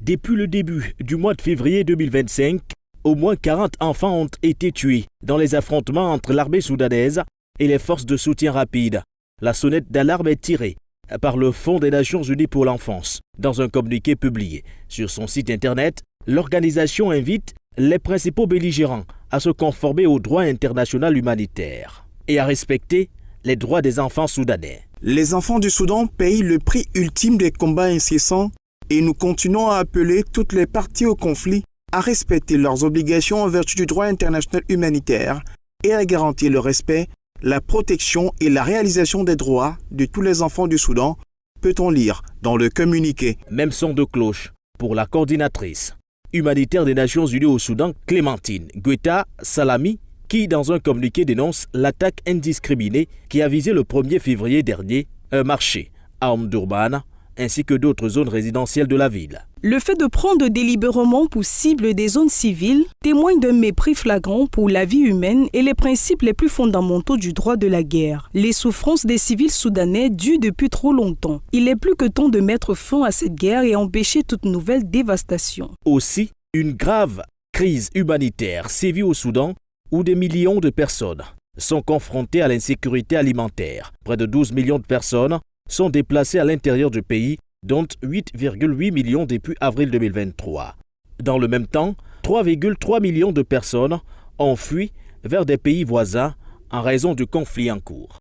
Depuis le début du mois de février 2025, au moins 40 enfants ont été tués dans les affrontements entre l'armée soudanaise et les forces de soutien rapide. La sonnette d'alarme est tirée par le Fonds des Nations Unies pour l'enfance. Dans un communiqué publié sur son site internet, l'organisation invite les principaux belligérants à se conformer au droit international humanitaire et à respecter les droits des enfants soudanais. Les enfants du Soudan payent le prix ultime des combats incessants et nous continuons à appeler toutes les parties au conflit à respecter leurs obligations en vertu du droit international humanitaire et à garantir le respect, la protection et la réalisation des droits de tous les enfants du Soudan, peut-on lire dans le communiqué. Même son de cloche pour la coordinatrice humanitaire des Nations Unies au Soudan, Clémentine Guetta Salami, qui dans un communiqué dénonce l'attaque indiscriminée qui a visé le 1er février dernier un marché à Omdurman ainsi que d'autres zones résidentielles de la ville. Le fait de prendre délibérément pour cible des zones civiles témoigne d'un mépris flagrant pour la vie humaine et les principes les plus fondamentaux du droit de la guerre. Les souffrances des civils soudanais durent depuis trop longtemps. Il est plus que temps de mettre fin à cette guerre et empêcher toute nouvelle dévastation. Aussi, une grave crise humanitaire sévit au Soudan où des millions de personnes sont confrontées à l'insécurité alimentaire. Près de 12 millions de personnes sont déplacées à l'intérieur du pays, dont 8,8 millions depuis avril 2023. Dans le même temps, 3,3 millions de personnes ont fui vers des pays voisins en raison du conflit en cours.